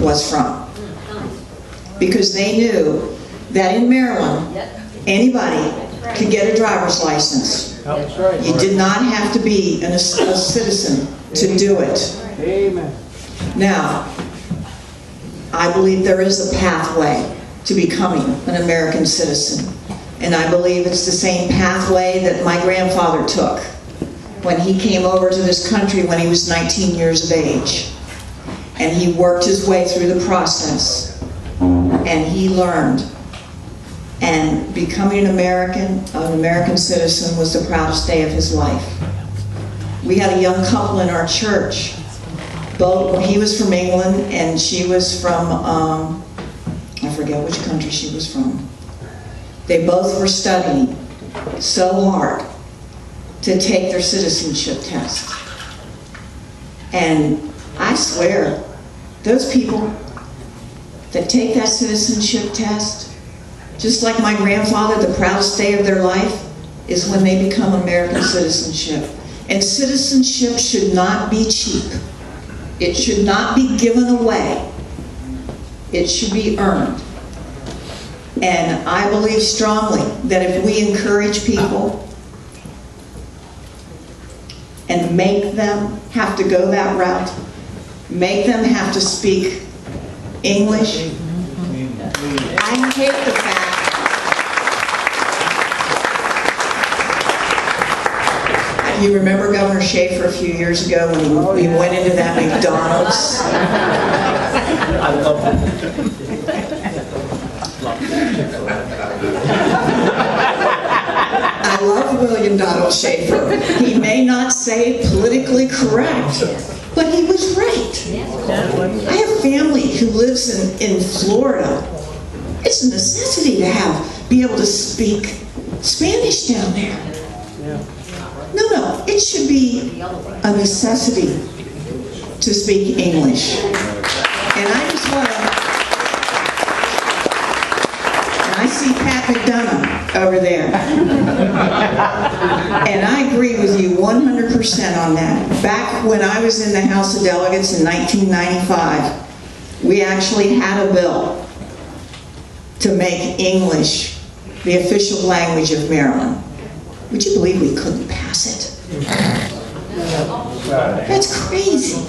was from. Because they knew that in Maryland, anybody could get a driver's license. You did not have to be a citizen to do it. Amen. Now, I believe there is a pathway to becoming an American citizen. And I believe it's the same pathway that my grandfather took when he came over to this country when he was 19 years of age. And he worked his way through the process. And he learned. And becoming an American citizen was the proudest day of his life. We had a young couple in our church. He was from England and she was from, I forget which country she was from. They both were studying so hard to take their citizenship test. And I swear, those people that take that citizenship test, just like my grandfather, the proudest day of their life is when they become American citizenship. And citizenship should not be cheap. It should not be given away. It should be earned. And I believe strongly that if we encourage people and make them have to go that route, make them have to speak English. I hate the fact you remember Governor Schaefer a few years ago when we went into that McDonald's? I love that. I love William Donald Schaefer. He may not say politically correct, but he was right. I have family who lives in Florida. It's a necessity to be able to speak Spanish down there. No, it should be a necessity to speak English. And I just want to, and I see Pat McDonough over there. And I agree with you 100% on that. Back when I was in the House of Delegates in 1995, we actually had a bill to make English the official language of Maryland. Would you believe we couldn't pass it? That's crazy.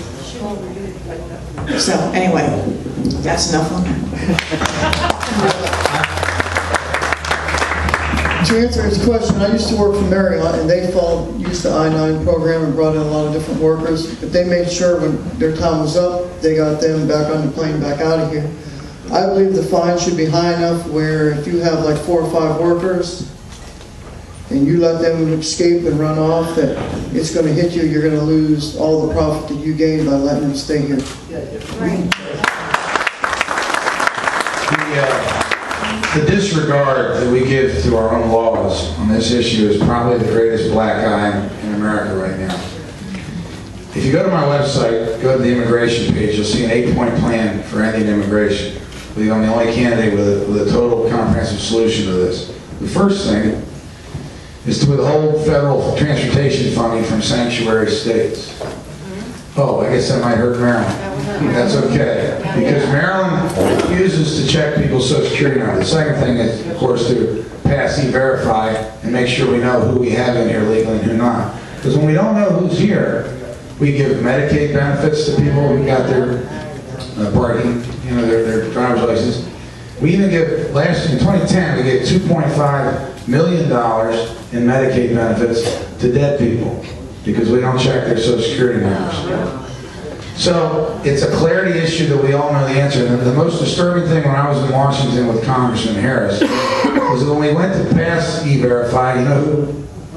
So anyway, that's enough on that. To answer his question, I used to work for Marriott, and they used the I-9 program and brought in a lot of different workers. But they made sure when their time was up, they got them back on the plane, back out of here. I believe the fine should be high enough where if you have like 4 or 5 workers, and you let them escape and run off, that it's going to hit you, you're going to lose all the profit that you gain by letting them stay here. The disregard that we give to our own laws on this issue is probably the greatest black eye in America right now. If you go to my website, go to the immigration page, you'll see an 8-point plan for ending immigration. I believe I'm the only candidate with a total comprehensive solution to this. The first thing is to withhold federal transportation funding from sanctuary states. Oh, I guess that might hurt Maryland. That's okay, because Maryland refuses to check people's Social Security number. The second thing is, of course, to pass E-Verify and make sure we know who we have in here legally and who not. Because when we don't know who's here, we give Medicaid benefits to people who got their parking, their driver's license. We even give, in 2010, we gave $2.5 million in Medicaid benefits to dead people because we don't check their Social Security numbers. So it's a clarity issue that we all know the answer. And the most disturbing thing when I was in Washington with Congressman Harris was that when we went to pass E-Verify, you know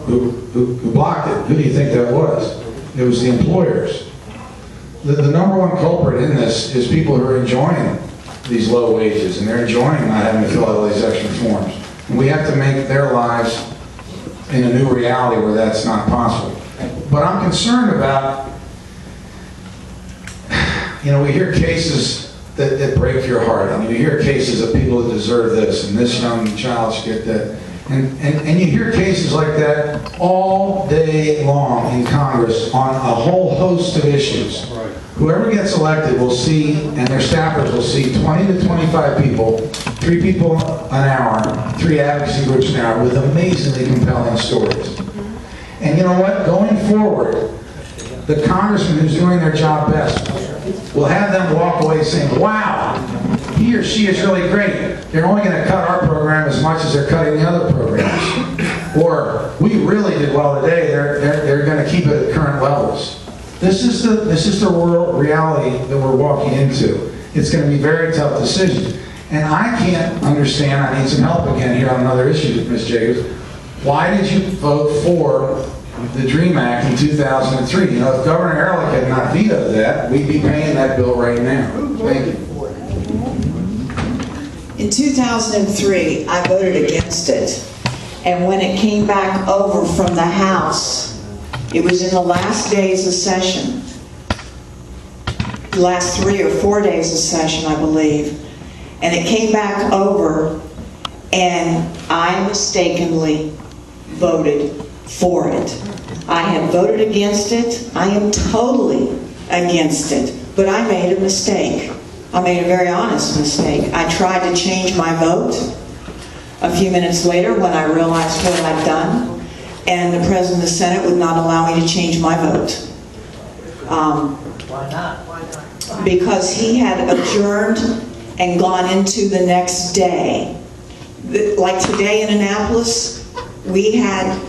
who blocked it? Who do you think that was? It was the employers. The number one culprit in this is people who are enjoying these low wages, and they're enjoying not having to fill out all these extra forms. And we have to make their lives in a new reality where that's not possible. But I'm concerned about, we hear cases that break your heart. I mean, you hear cases of people that deserve this, and this young child should get that. And you hear cases like that all day long in Congress on a whole host of issues. whoever gets elected will see, and their staffers will see 20 to 25 people, 3 people an hour, 3 advocacy groups an hour with amazingly compelling stories. And you know what? Going forward, the congressman who's doing their job best will have them walk away saying, wow, he or she is really great. They're only going to cut our program as much as they're cutting the other programs. Or, we really did well today, they're going to keep it at current levels. This is the world reality that we're walking into. It's going to be a very tough decision. And I can't understand, I need some help again here on another issue, Ms. Jacobs. Why did you vote for the DREAM Act in 2003? You know, if Governor Ehrlich had not vetoed that, we'd be paying that bill right now. Thank you. In 2003, I voted against it. And when it came back over from the House, it was in the last days of session, the last 3 or 4 days of session, I believe. And it came back over, and I mistakenly voted for it. I had voted against it. I am totally against it. But I made a mistake. I made a very honest mistake. I tried to change my vote a few minutes later when I realized what I'd done, and the President of the Senate would not allow me to change my vote. Why not? Why not? Because he had adjourned and gone into the next day. Like today in Annapolis, we had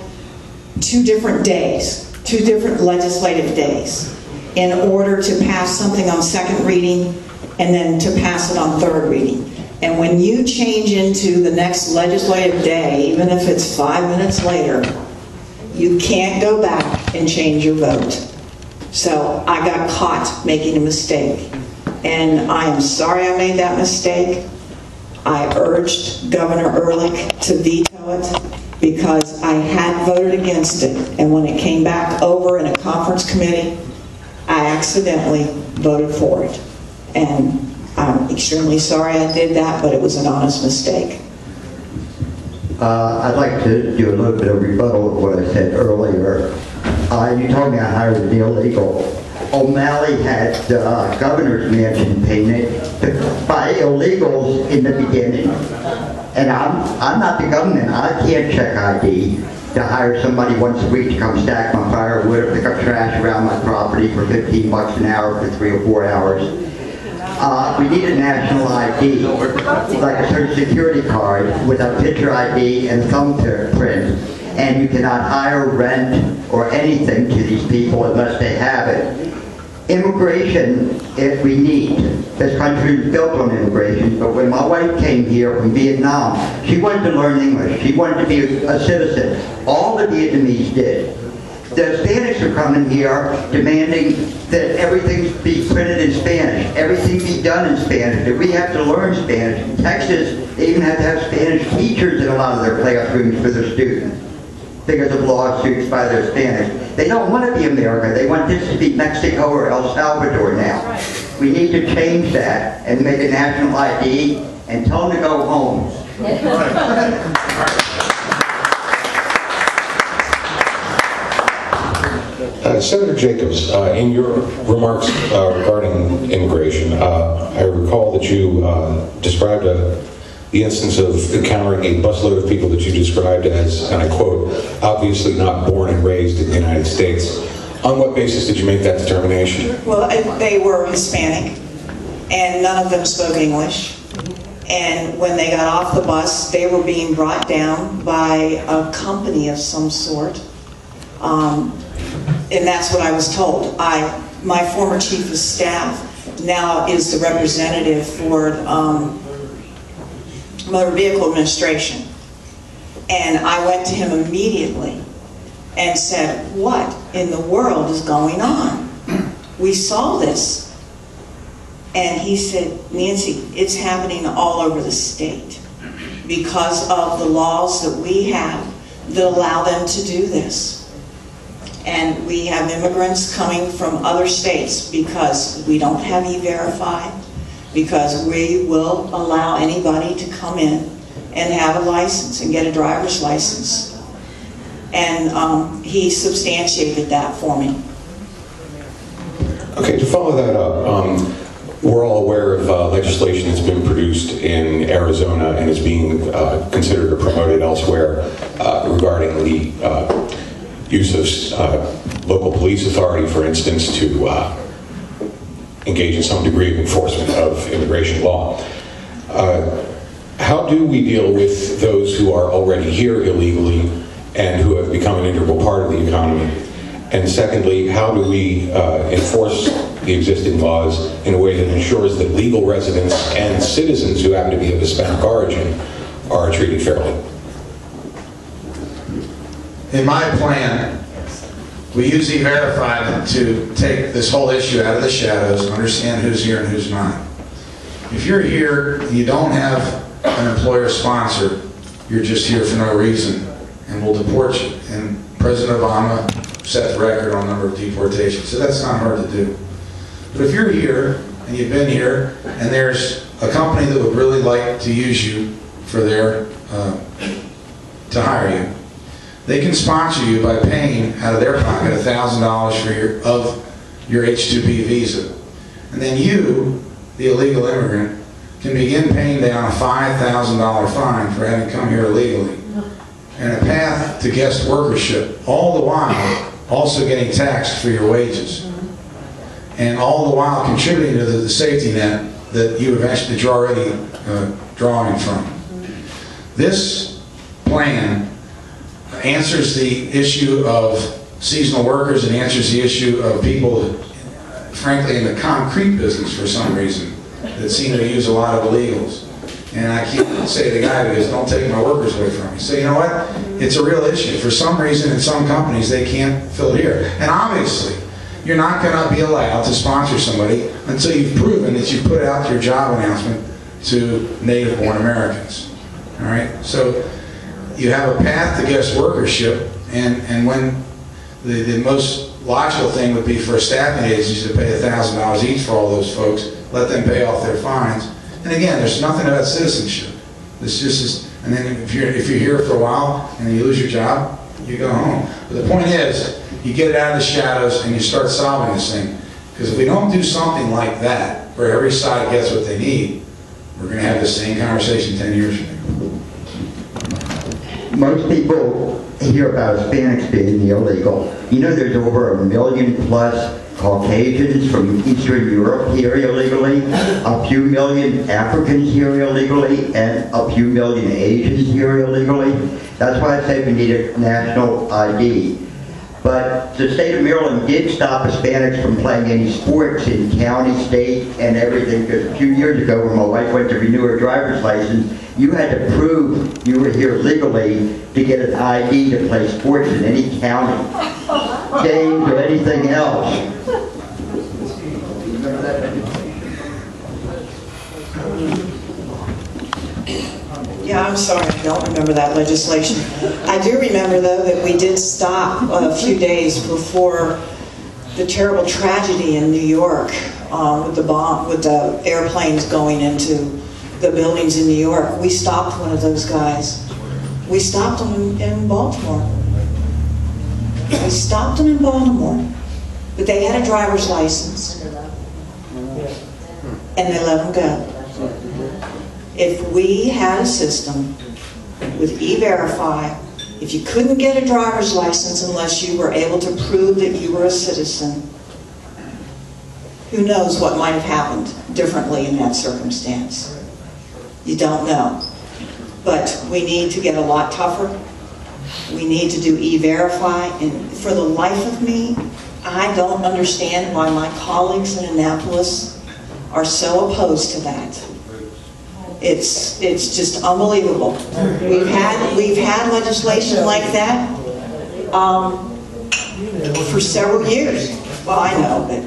2 different days, 2 different legislative days, in order to pass something on second reading and then to pass it on third reading. And when you change into the next legislative day, even if it's 5 minutes later, you can't go back and change your vote. So I got caught making a mistake. And I am sorry I made that mistake. I urged Governor Ehrlich to veto it because I had voted against it. And when it came back over in a conference committee, I accidentally voted for it. And I'm extremely sorry I did that, but it was an honest mistake. I'd like to do a little bit of rebuttal of what I said earlier. You told me I hired the illegal. O'Malley had the governor's mansion painted by illegals in the beginning. And I'm not the government. I can't check ID to hire somebody once a week to come stack my firewood or pick up trash around my property for 15 bucks an hour for 3 or 4 hours. We need a national ID, like a social security card with a picture ID and thumbprint. And you cannot hire, rent, or anything to these people unless they have it. Immigration, if we need. This country is built on immigration, but when my wife came here from Vietnam, she wanted to learn English. She wanted to be a citizen. All the Vietnamese did. The Spanish are coming here demanding that everything be printed in Spanish, everything be done in Spanish, that we have to learn Spanish. In Texas, they even have to have Spanish teachers in a lot of their classrooms for their students because of lawsuits by their Spanish. They don't want to be America. They want this to be Mexico or El Salvador now. We need to change that and make a national ID and tell them to go home. Senator Jacobs, in your remarks regarding immigration, I recall that you described the instance of encountering a busload of people that you described as, and I quote, obviously not born and raised in the United States. On what basis did you make that determination? Well, they were Hispanic, and none of them spoke English. And when they got off the bus, they were being brought down by a company of some sort. And that's what I was told. My former chief of staff now is the representative for Motor Vehicle Administration. And I went to him immediately and said, what in the world is going on? We saw this. And he said, Nancy, it's happening all over the state because of the laws that we have that allow them to do this. And we have immigrants coming from other states because we don't have E-Verify, because we will allow anybody to come in and have a license and get a driver's license. And he substantiated that for me. Okay, to follow that up, we're all aware of legislation that's been produced in Arizona and is being considered or promoted elsewhere regarding the use of local police authority, for instance, to engage in some degree of enforcement of immigration law. How do we deal with those who are already here illegally and who have become an integral part of the economy? And secondly, how do we enforce the existing laws in a way that ensures that legal residents and citizens who happen to be of Hispanic origin are treated fairly? In my plan, we use E-Verify to take this whole issue out of the shadows, understand who's here and who's not. If you're here and you don't have an employer sponsor, you're just here for no reason, and we'll deport you. And President Obama set the record on number of deportations, so that's not hard to do. But if you're here and you've been here and there's a company that would really like to use you for their, to hire you, they can sponsor you by paying out of their pocket $1,000 for your H-2B visa. And then you, the illegal immigrant, can begin paying down a $5,000 fine for having come here illegally, and a path to guest workership, all the while also getting taxed for your wages, and all the while contributing to the safety net that you're already drawing from. This plan answers the issue of seasonal workers and answers the issue of people, frankly, in the concrete business for some reason, that seem to use a lot of illegals. And I can't say to the guy who goes, don't take my workers away from me. So you know what? It's a real issue. For some reason, in some companies, they can't fill it here. And obviously, you're not going to be allowed to sponsor somebody until you've proven that you put out your job announcement to native-born Americans. All right? So you have a path to guest workership, and when the most logical thing would be for a staffing agency to pay $1,000 each for all those folks, let them pay off their fines. And again, there's nothing about citizenship. This just is, and then if you're here for a while and then you lose your job, you go home. But the point is, you get it out of the shadows and you start solving this thing. Because if we don't do something like that, where every side gets what they need, we're going to have the same conversation 10 years from now. Most people hear about Hispanics being illegal. You know, there's over 1 million plus Caucasians from Eastern Europe here illegally, a few million Africans here illegally, and a few million Asians here illegally. That's why I say we need a national ID. But the state of Maryland did stop Hispanics from playing any sports in county, state, and everything. Because a few years ago, when my wife went to renew her driver's license, you had to prove you were here legally to get an ID to play sports in any county, games, or anything else. Yeah, I'm sorry, I don't remember that legislation. I do remember, though, that we did stop a few days before the terrible tragedy in New York with the airplanes going into the buildings in New York. We stopped one of those guys. We stopped him in Baltimore. We stopped him in Baltimore, but they had a driver's license, and they let him go. If we had a system with E-Verify, if you couldn't get a driver's license unless you were able to prove that you were a citizen, who knows what might have happened differently in that circumstance? You don't know. But we need to get a lot tougher. We need to do E-Verify, and for the life of me, I don't understand why my colleagues in Annapolis are so opposed to that. It's just unbelievable. We've had legislation like that for several years. Well, I know, but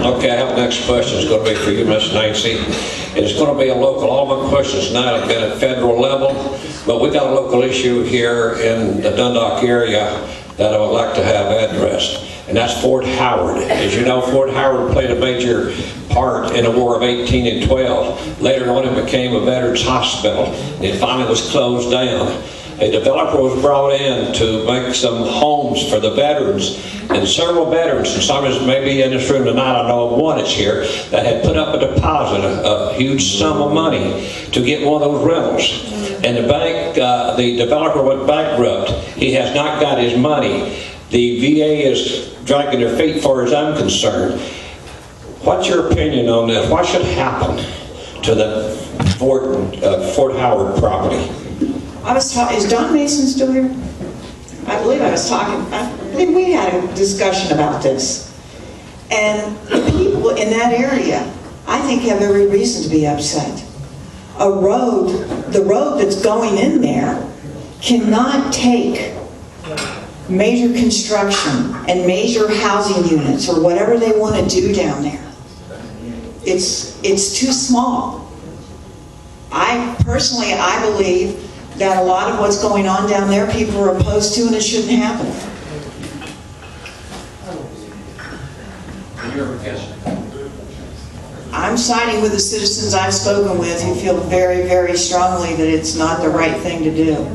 okay, I have the next question. It's going to be for you, Ms. Nancy. And it's going to be a local. All my questions tonight have been at federal level, but we got a local issue here in the Dundalk area that I would like to have addressed. And that's Fort Howard. As you know, Fort Howard played a major part in the War of 18 and 12. Later on, it became a veterans hospital. It finally was closed down. a developer was brought in to make some homes for the veterans, and several veterans, and some is maybe in this room tonight, I know of one is here, that had put up a deposit, a huge sum of money to get one of those rentals. And the bank, the developer went bankrupt. He has not got his money. The VA is dragging their feet far as I'm concerned. What's your opinion on this? What should happen to the Fort Howard property? Is Don Mason still here? I believe we had a discussion about this. And the people in that area, I think, have every reason to be upset. The road that's going in there cannot take major construction and major housing units or whatever they want to do down there. It's too small. I believe that a lot of what's going on down there, people are opposed to, and it shouldn't happen. I'm siding with the citizens I've spoken with who feel very, very strongly that it's not the right thing to do.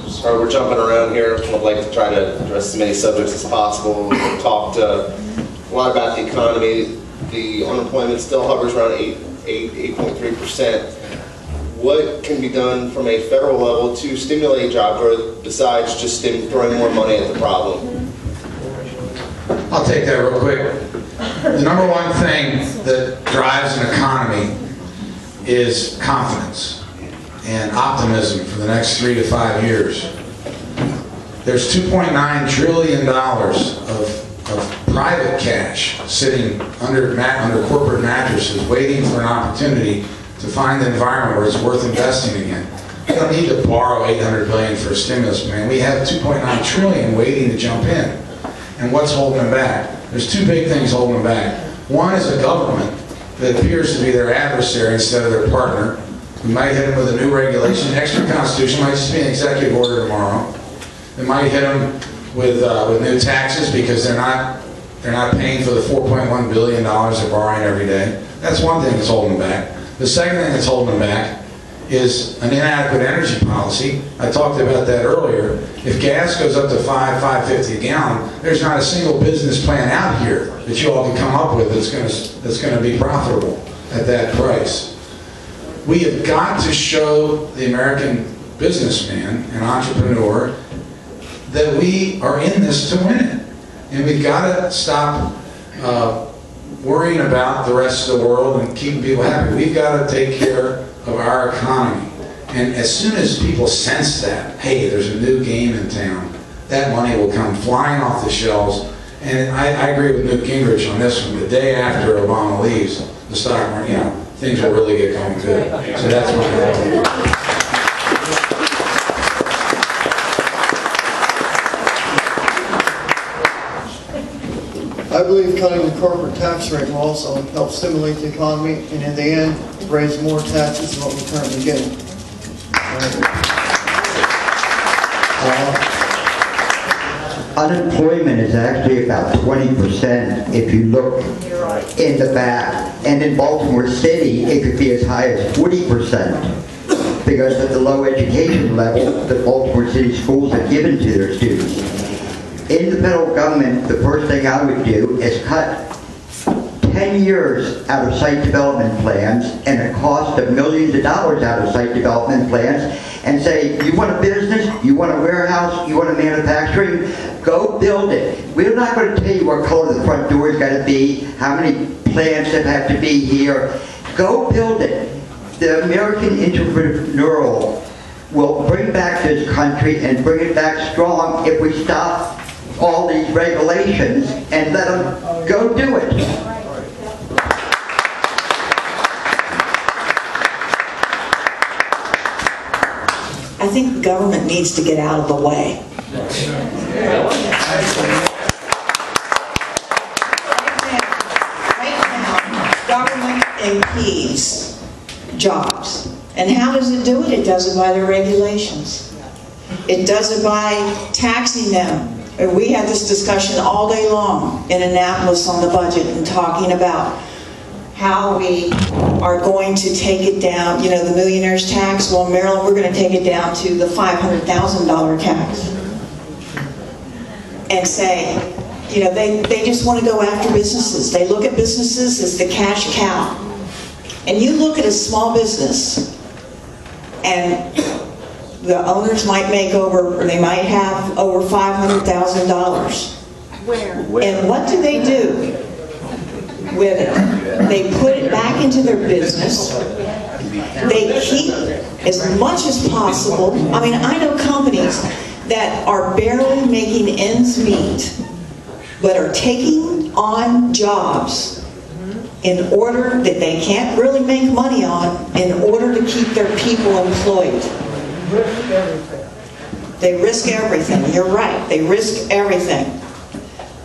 Sorry, we're jumping around here. I'd like to try to address as many subjects as possible. We've talked a lot about the economy. The unemployment still hovers around 8.3%. What can be done from a federal level to stimulate job growth besides just throwing more money at the problem? I'll take that real quick. The number one thing that drives an economy is confidence and optimism for the next 3 to 5 years. There's $2.9 trillion of private cash sitting under corporate mattresses waiting for an opportunity to find the environment where it's worth investing again. We don't need to borrow $800 billion for a stimulus plan. We have $2.9 trillion waiting to jump in. And what's holding them back? There's two big things holding them back. One is a government that appears to be their adversary instead of their partner. We might hit them with a new regulation, extra constitution, might just be an executive order tomorrow. They might hit them with new taxes because they're not paying for the $4.1 billion they're borrowing every day. That's one thing that's holding them back. The second thing that's holding them back is an inadequate energy policy. I talked about that earlier. If gas goes up to $5.50 a gallon, there's not a single business plan out here that you all can come up with that's going to be profitable at that price. We have got to show the American businessman and entrepreneur that we are in this to win it. And we've got to stop worrying about the rest of the world and keeping people happy. We've got to take care of our economy. And as soon as people sense that, hey, there's a new game in town, that money will come flying off the shelves. And I agree with Newt Gingrich on this one. The day after Obama leaves, the stock market, things will really get going good. So that's my opinion. I believe cutting the corporate tax rate will also help stimulate the economy and in the end raise more taxes than what we're currently getting. Unemployment is actually about 20% if you look in the back. And in Baltimore City, it could be as high as 40% because of the low education level that Baltimore City schools have given to their students. In the federal government, the first thing I would do is cut 10 years out of site development plans and a cost of millions of dollars out of site development plans and say, you want a business, you want a warehouse, you want a manufacturing, go build it. We're not going to tell you what color the front door is going to be, how many plants that have to be here. Go build it. The American entrepreneurial will bring back this country and bring it back strong if we stop all these regulations and let them go do it. I think the government needs to get out of the way. Right now, government impedes jobs. And how does it do it? It does it by the regulations. It does it by taxing them. We had this discussion all day long in Annapolis on the budget and talking about how we are going to take it down, you know, the millionaire's tax. Well, in Maryland, we're going to take it down to the $500,000 tax. And say, you know, they just want to go after businesses. They look at businesses as the cash cow. And you look at a small business, and the owners might make over, or they might have over $500,000. Where? And what do they do with it? They put it back into their business. They keep as much as possible. I mean, I know companies that are barely making ends meet, but are taking on jobs in order that they can't really make money on, in order to keep their people employed. They risk everything. You're right. They risk everything.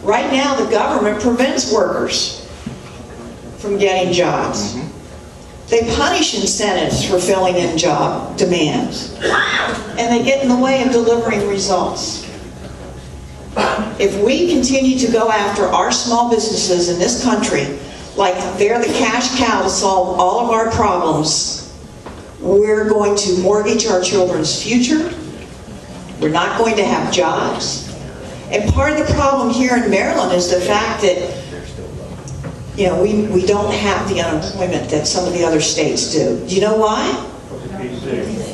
Right now, the government prevents workers from getting jobs. They punish incentives for filling in job demands. And they get in the way of delivering results. If we continue to go after our small businesses in this country like they're the cash cow to solve all of our problems, we're going to mortgage our children's future. We're not going to have jobs. And part of the problem here in Maryland is the fact that, you know, we don't have the unemployment that some of the other states do. Do you know why?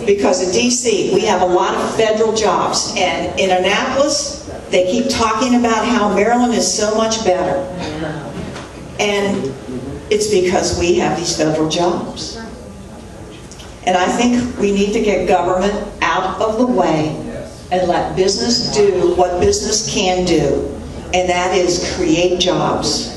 Because in D.C. we have a lot of federal jobs. And in Annapolis, they keep talking about how Maryland is so much better. And it's because we have these federal jobs. And I think we need to get government out of the way and let business do what business can do, and that is create jobs.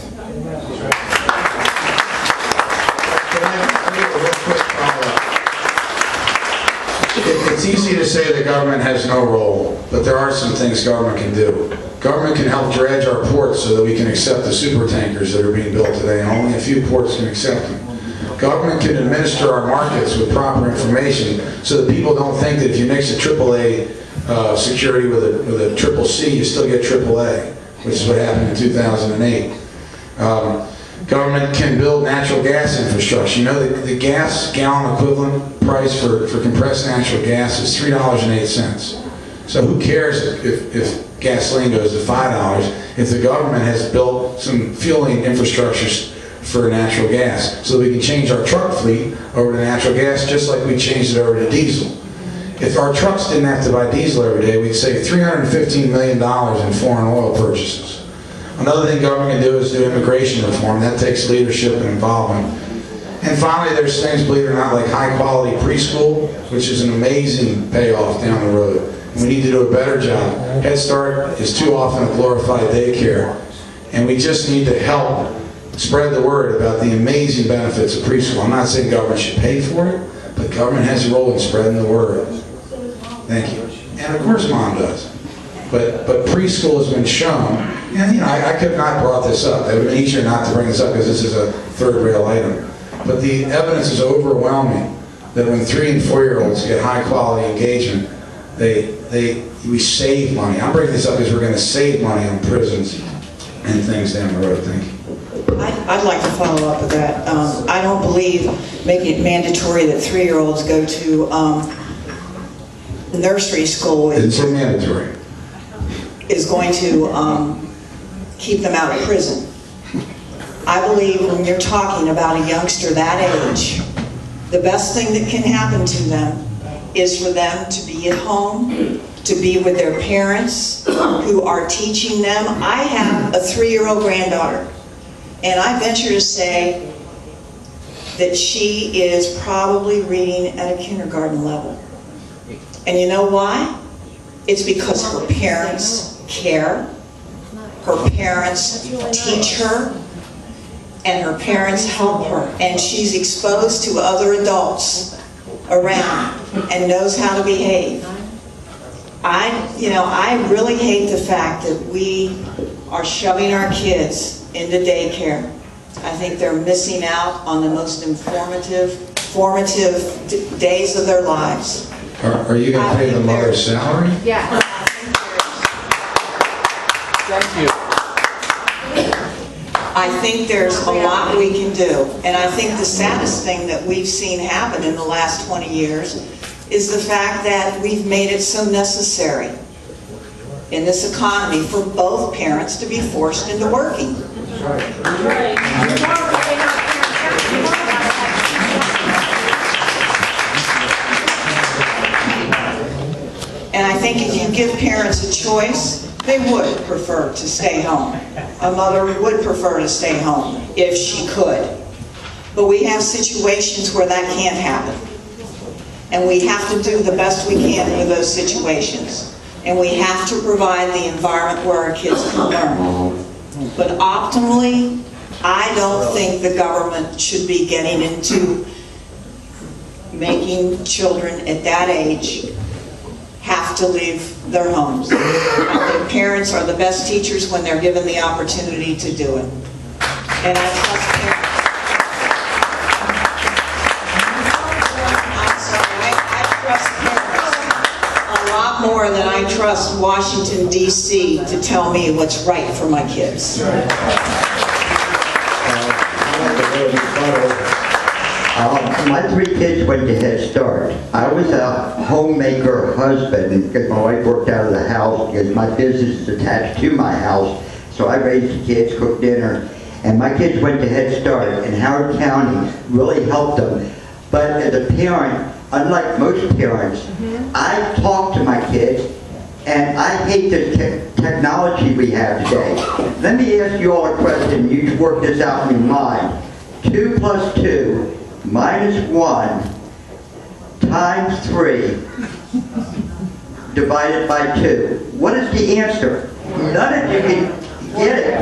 It's easy to say the government has no role, but there are some things government can do. Government can help dredge our ports so that we can accept the super tankers that are being built today, and only a few ports can accept them. Government can administer our markets with proper information so that people don't think that if you mix a AAA security with a triple C, you still get AAA, which is what happened in 2008. Government can build natural gas infrastructure. You know, the gas gallon equivalent price for compressed natural gas is $3.08. So who cares if gasoline goes to $5 if the government has built some fueling infrastructures for natural gas so that we can change our truck fleet over to natural gas just like we changed it over to diesel. If our trucks didn't have to buy diesel every day, we'd save $315 million in foreign oil purchases. Another thing government can do is do immigration reform. That takes leadership and involvement. And finally, there's things, believe it or not, like high-quality preschool, which is an amazing payoff down the road. And we need to do a better job. Head Start is too often a glorified daycare. And we just need to help spread the word about the amazing benefits of preschool. I'm not saying government should pay for it, but government has a role in spreading the word. Thank you. And of course mom does. But preschool has been shown, and you know, I could not brought this up. It would have been easier not to bring this up because this is a third-rail item. But the evidence is overwhelming that when 3- and 4-year-olds get high-quality engagement, we save money. I'm bringing this up because we're going to save money on prisons and things down the road. Thank you. I'd like to follow up with that. I don't believe making it mandatory that 3-year-olds go to nursery school It's mandatory. is going to keep them out of prison. I believe when you're talking about a youngster that age, the best thing that can happen to them is for them to be at home, to be with their parents who are teaching them. I have a 3-year-old granddaughter, and I venture to say that she is probably reading at a kindergarten level. And you know why? It's because her parents care, her parents teach her, and her parents help her, and she's exposed to other adults around and knows how to behave. I really hate the fact that we are shoving our kids into daycare. I think they're missing out on the most formative days of their lives. Are you going to pay the mother's salary? Yeah. Thank you. I think there's a lot we can do. And I think the saddest thing that we've seen happen in the last 20 years is the fact that we've made it so necessary in this economy for both parents to be forced into working. And I think if you give parents a choice, they would prefer to stay home. A mother would prefer to stay home if she could. But we have situations where that can't happen. And we have to do the best we can for those situations. And we have to provide the environment where our kids can learn. But optimally, I don't think the government should be getting into making children at that age have to leave their homes. I think parents are the best teachers when they're given the opportunity to do it. And I trust parents. I'm sorry, I trust parents a lot more than I trust Washington, D.C. to tell me what's right for my kids. My 3 kids went to Head Start. I was a homemaker husband because my wife worked out of the house because my business is attached to my house. So I raised the kids, cooked dinner, and my kids went to Head Start, and Howard County really helped them. But as a parent, unlike most parents, I talk to my kids, and I hate the technology we have today. Let me ask you all a question. You work this out in your mind. 2 plus 2 minus 1 times 3 divided by 2. What is the answer? None of you can get it.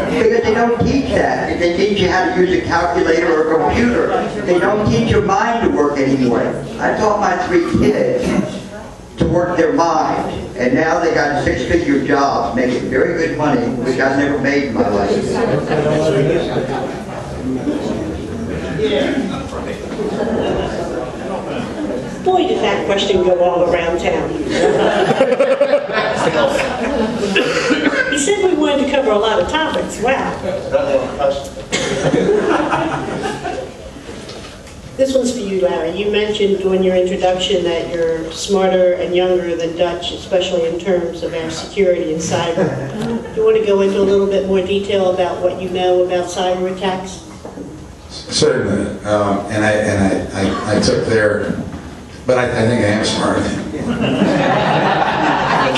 Because they don't teach that. They teach you how to use a calculator or a computer. They don't teach your mind to work anymore. I taught my 3 kids to work their mind, and now they got 6-figure jobs, making very good money, which I've never made in my life. Boy, did that question go all around town. You said we wanted to cover a lot of topics. Wow. This one's for you, Larry. You mentioned during your introduction that you're smarter and younger than Dutch, especially in terms of our security and cyber. Do you want to go into a little bit more detail about what you know about cyber attacks? Certainly, and I took their, but I think I am smarter than you. I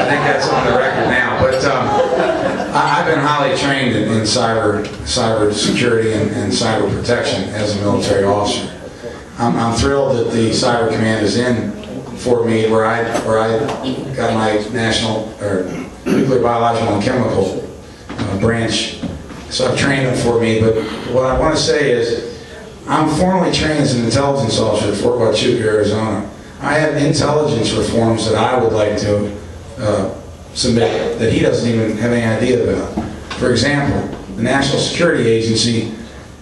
think that's on the record now. But I've been highly trained in cyber security and cyber protection as a military officer. I'm thrilled that the Cyber Command is in Fort Meade, where I got my national or nuclear, biological, and chemical branch. So I've trained in Fort Meade. But what I want to say is, I'm formally trained as an intelligence officer at Fort Huachuca, Arizona. I have intelligence reforms that I would like to submit that he doesn't even have any idea about. For example, the National Security Agency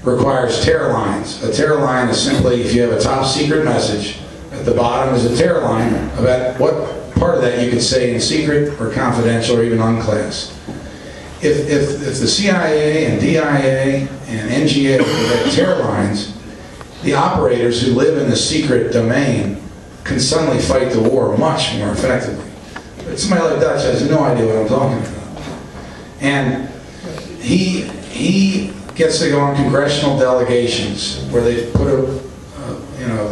requires tear lines. A tear line is simply if you have a top secret message, at the bottom is a tear line about what part of that you could say in secret or confidential or even unclassed. If the CIA and DIA and NGA have tear lines, the operators who live in the secret domain can suddenly fight the war much more effectively. But somebody like Dutch has no idea what I'm talking about. And he gets to go on congressional delegations where they put a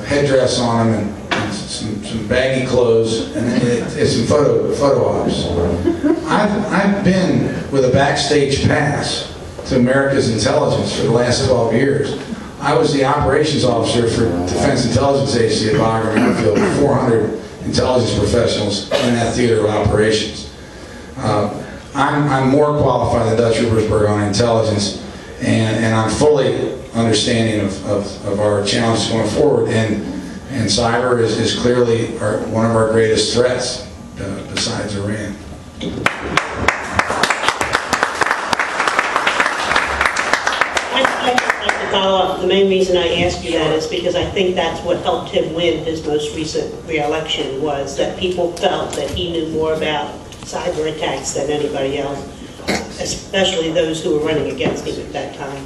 headdress on him and some baggy clothes and it's some photo ops. I've been with a backstage pass to America's intelligence for the last 12 years. I was the operations officer for Defense Intelligence Agency at Bagram Airfield with 400 intelligence professionals in that theater of operations. I'm more qualified than Dutch Ruppersberg on intelligence, and I'm fully understanding of our challenges going forward. And cyber is clearly one of our greatest threats, besides Iran. I'd like to follow up. The main reason I ask you that is because I think that's what helped him win his most recent re-election, was that people felt that he knew more about cyber attacks than anybody else, especially those who were running against him at that time.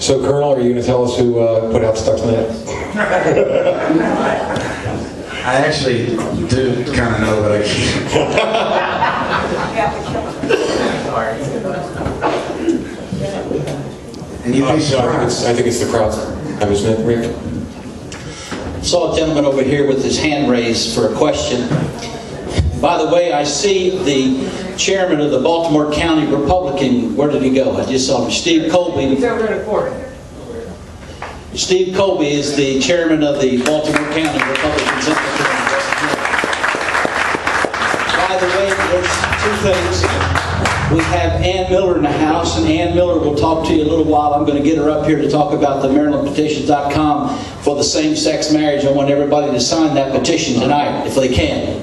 So, Colonel, are you going to tell us who put out Stuxnet? I actually do kind of know, but I can't. And you'd be surprised. I think it's the crowd. Isn't it, Rick? Saw a gentleman over here with his hand raised for a question. By the way, I see the chairman of the Baltimore County Republican. Where did he go? I just saw him. Steve Colby. He's over in the court. Steve Colby is the chairman of the Baltimore County Republican Central Committee. By the way, there's two things. We have Ann Miller in the house, and Ann Miller will talk to you a little while. I'm going to get her up here to talk about the MarylandPetitions.com for the same-sex marriage. I want everybody to sign that petition tonight, if they can.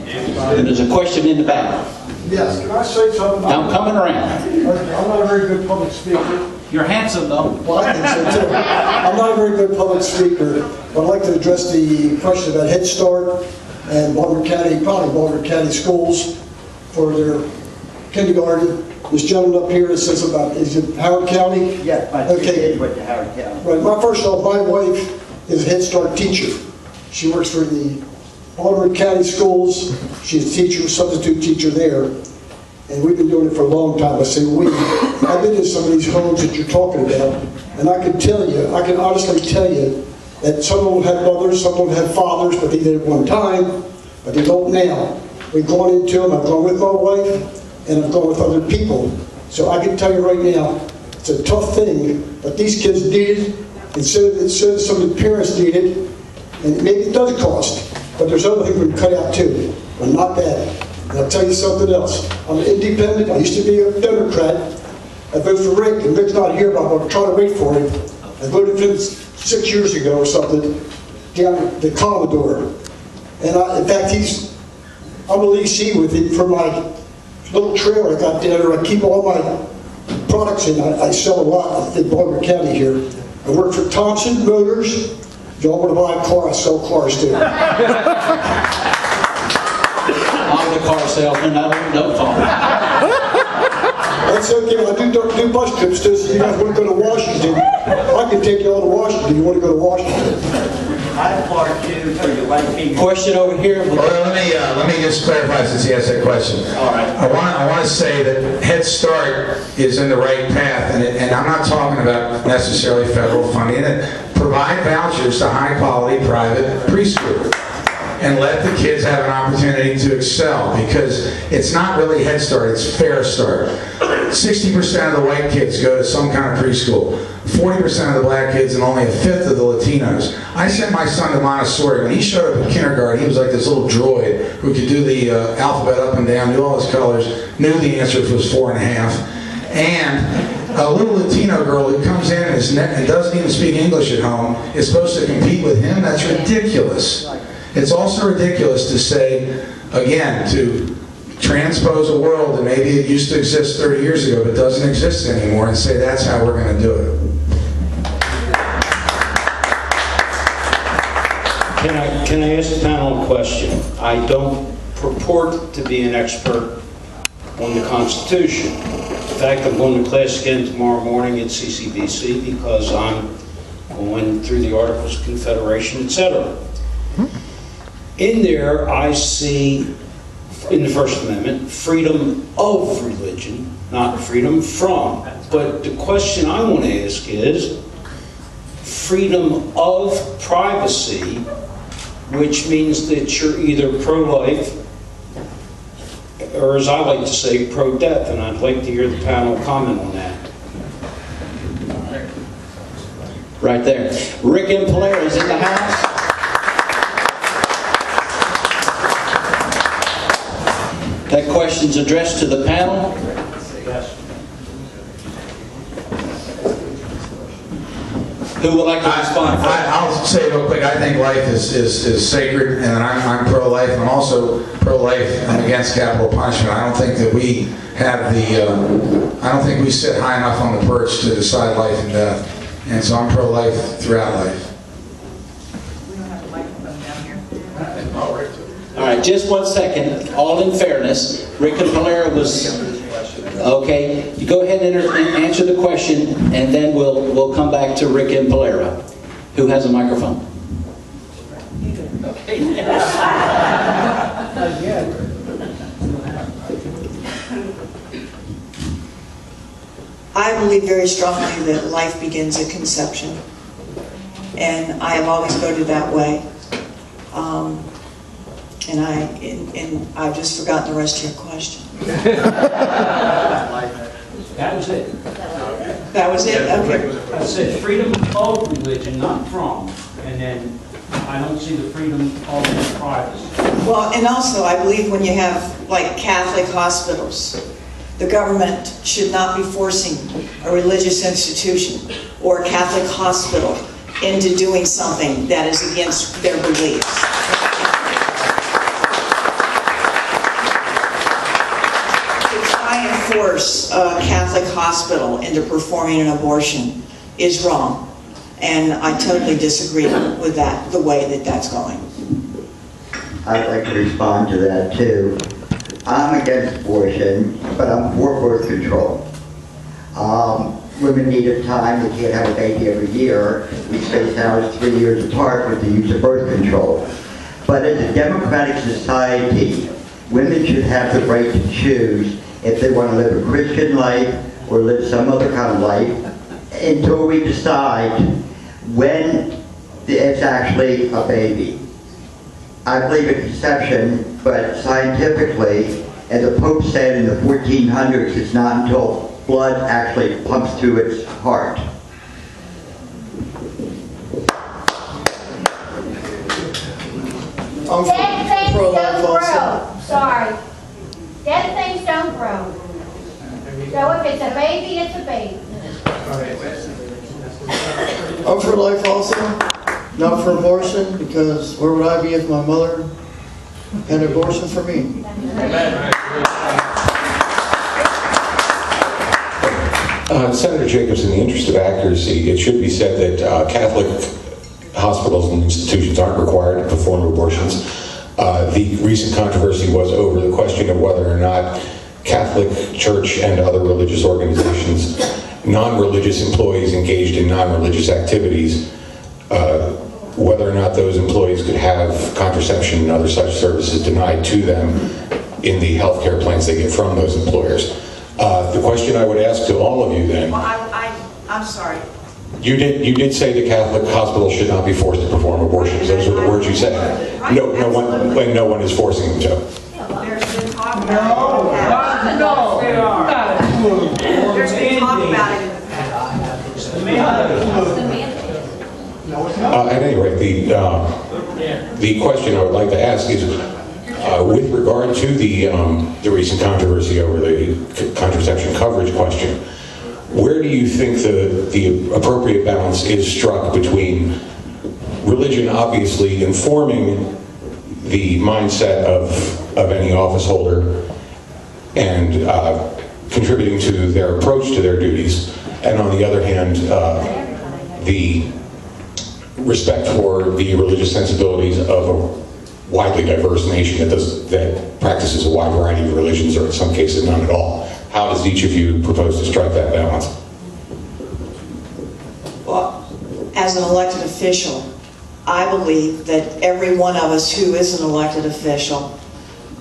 And there's a question in the back. Yes, can I say something? I'm coming around. I'm not a very good public speaker. You're handsome, though. Well, I think so, too. I'm not a very good public speaker, but I'd like to address the question about Head Start and Baltimore County, probably Baltimore County schools for their kindergarten. This gentleman up here says about, is it Howard County? Yeah, my okay. went to Howard County. Right. First off, my wife is a Head Start teacher. She works for the Baltimore County schools. She's a teacher, substitute teacher there. And we've been doing it for a long time. I say we. I've been to some of these homes that you're talking about, and I can tell you, I can honestly tell you that some of them had mothers, some of them had fathers, but they did it one time, but they don't now. We've gone into them. I've gone with my wife, and I've gone with other people. So I can tell you right now, it's a tough thing, but these kids need it, and so some of the parents need it, and maybe it does cost, but there's other things we can cut out too, but not that. And I'll tell you something else. I'm an independent. I used to be a Democrat. I voted for Rick, and Rick's not here, but I'm trying to wait for him. I voted for him 6 years ago or something, down at the Commodore. And in fact, I'm a leasee with him for my little trailer I got there. I keep all my products in. I sell a lot in Baltimore County here. I work for Thompson Motors. If y'all want to buy a car, I sell cars too. I'm the car salesman. Don't talk. That's okay. I do bus trips too, so you guys want to go to Washington, I can take you all to Washington. You want to go to Washington? I have part two for you. Question over here. Well, let me just clarify since he asked that question. All right. I want to say that Head Start is in the right path, and I'm not talking about necessarily federal funding. Provide vouchers to high-quality private preschool, and let the kids have an opportunity to excel, because it's not really Head Start, it's Fair Start. 60% of the white kids go to some kind of preschool, 40% of the black kids, and only a fifth of the Latinos. I sent my son to Montessori. When he showed up at kindergarten, he was like this little droid who could do the alphabet up and down, do all his colors, knew the answer was 4.5. And a little Latino girl who comes in and doesn't even speak English at home is supposed to compete with him? That's ridiculous. It's also ridiculous to say, again, to transpose a world that maybe it used to exist 30 years ago but doesn't exist anymore, and say that's how we're going to do it. Can I ask the panel a question? I don't purport to be an expert on the Constitution. In fact, I'm going to class again tomorrow morning at CCBC because I'm going through the Articles of Confederation, etc. In there, I see, in the First Amendment, freedom of religion, not freedom from. But the question I want to ask is, freedom of privacy, which means that you're either pro-life, or as I like to say, pro-death, and I'd like to hear the panel comment on that. Right there. Rick Impalair is in the house. That question's addressed to the panel. Yes. Who would like to respond? I'll say real quick, I think life is sacred, and I'm pro-life. I'm also pro-life. I'm against capital punishment. I don't think that we have I don't think we sit high enough on the perch to decide life and death. And so I'm pro-life throughout life. All right, just 1 second. All in fairness, Rick and Palera was... Okay, you go ahead and answer the question, and then we'll come back to Rick and Palera. Who has a microphone? I believe very strongly that life begins at conception, and I have always voted that way. And I've just forgotten the rest of your question. That was it. That was it? Okay. I said freedom of religion, not from, and then I don't see the freedom of privacy. Well, and also I believe when you have like Catholic hospitals, the government should not be forcing a religious institution or a Catholic hospital into doing something that is against their beliefs. Force a Catholic hospital into performing an abortion is wrong, and I totally disagree with that, the way that that's going. I'd like to respond to that too. I'm against abortion, but I'm for birth control. Women need a time, they can't have a baby every year. We space out 3 years apart with the use of birth control. But as a democratic society, women should have the right to choose if they want to live a Christian life or live some other kind of life until we decide when it's actually a baby. I believe in conception, but scientifically, as the Pope said in the 1400s, it's not until blood actually pumps through its heart. I'm Dead things pro-life don't also. grow. Sorry. Dead things don't grow. So if it's a baby, it's a baby. I'm for life also, not for abortion, because where would I be if my mother had an abortion for me? Senator Jacobs, in the interest of accuracy, it should be said that Catholic hospitals and institutions aren't required to perform abortions. The recent controversy was over the question of whether or not Catholic Church and other religious organizations, non-religious employees engaged in non-religious activities, whether or not those employees could have contraception and other such services denied to them in the health care plans they get from those employers. The question I would ask to all of you then... Well, I'm sorry. You did say the Catholic hospital should not be forced to perform abortions. Those are the words you said. No one is forcing them to. There's been talk about it in the past. There's been talk about it in the past. At any rate, the question I would like to ask is, with regard to the recent controversy over the contraception coverage question, where do you think the appropriate balance is struck between religion obviously informing the mindset of any office holder and contributing to their approach to their duties, and on the other hand, the respect for the religious sensibilities of a widely diverse nation that practices a wide variety of religions, or in some cases none at all? How does each of you propose to strike that balance? Well, as an elected official, I believe that every one of us who is an elected official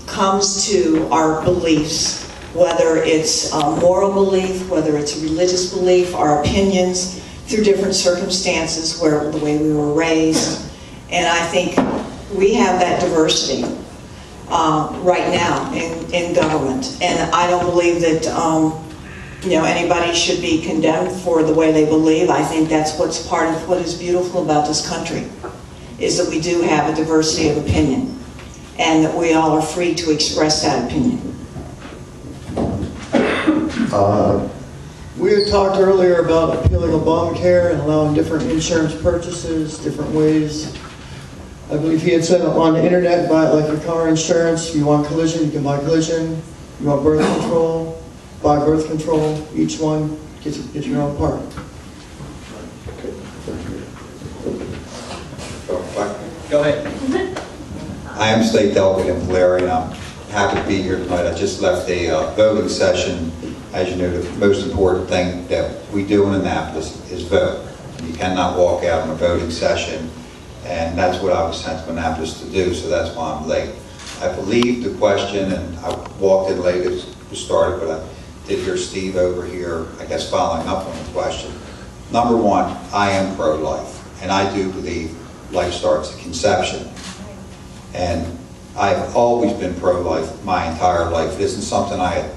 comes to our beliefs, whether it's a moral belief, whether it's a religious belief, our opinions, through different circumstances, where the way we were raised. And I think we have that diversity right now in government, and I don't believe that anybody should be condemned for the way they believe. I think that's what's part of what is beautiful about this country, is that we do have a diversity of opinion, and that we all are free to express that opinion. We had talked earlier about appealing Obamacare and allowing different insurance purchases, different ways. I believe he had said on the internet, buy it like your car insurance. You want collision, you can buy collision. You want birth control, buy birth control. Each one gets your own part. Go ahead. I am State Delegate in Tulare, and I'm happy to be here tonight. I just left a voting session. As you know, the most important thing that we do in Annapolis is vote. You cannot walk out on a voting session, and that's what I was sent to Annapolis to do, so that's why I'm late. I believe the question, and I walked in late, it was started, but I did hear Steve over here, I guess, following up on the question. Number one, I am pro-life, and I do believe life starts at conception. And I've always been pro-life my entire life. It isn't something I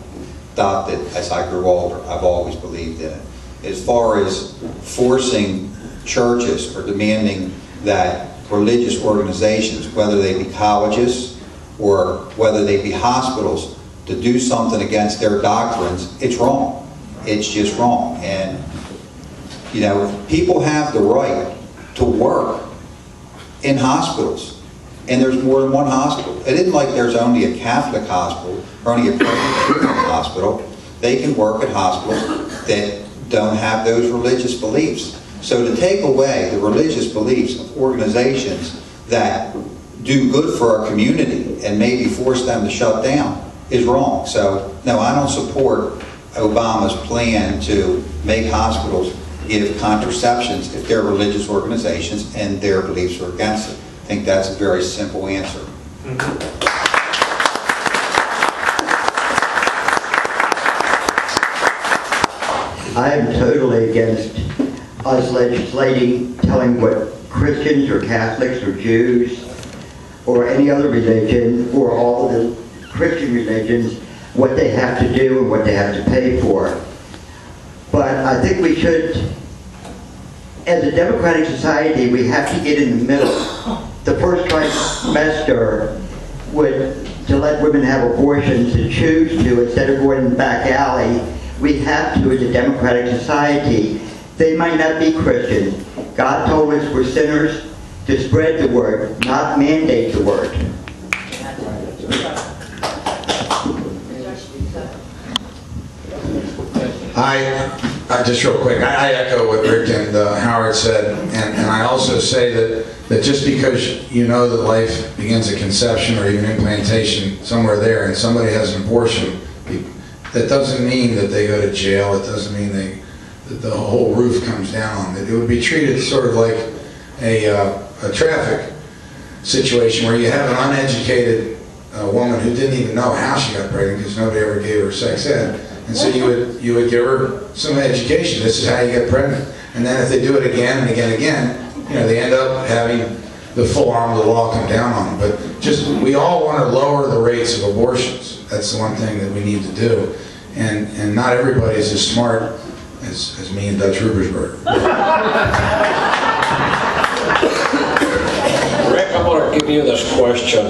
adopted as I grew older. I've always believed in it. As far as forcing churches or demanding that religious organizations, whether they be colleges or whether they be hospitals, to do something against their doctrines, it's wrong. It's just wrong. And, you know, people have the right to work in hospitals. And there's more than one hospital. It isn't like there's only a Catholic hospital or only a Presbyterian hospital. They can work at hospitals that don't have those religious beliefs. So to take away the religious beliefs of organizations that do good for our community and maybe force them to shut down is wrong. So no, I don't support Obama's plan to make hospitals give contraceptions if they're religious organizations and their beliefs are against it. I think that's a very simple answer. I am totally against us legislating, telling what Christians or Catholics or Jews or any other religion or all the Christian religions what they have to do and what they have to pay for. But I think we should, as a democratic society, we have to get in the middle. The first trimester to let women have abortions and choose to instead of going in the back alley. We have to, as a democratic society. They might not be Christians. God told us we're sinners to spread the word, not mandate the word. I just real quick, I echo what Rick and Howard said, and I also say that just because you know that life begins at conception or even implantation somewhere there, and somebody has an abortion, that doesn't mean that they go to jail. It doesn't mean that the whole roof comes down on them. It would be treated sort of like a traffic situation where you have an uneducated woman who didn't even know how she got pregnant because nobody ever gave her sex ed. And so you would give her some education. This is how you get pregnant. And then if they do it again and again and again, you know, they end up having the full arm of the law come down on them. But we all want to lower the rates of abortions. That's the one thing that we need to do. And not everybody is as smart as me and Dutch Rubersberg. Rick, I'm going to give you this question.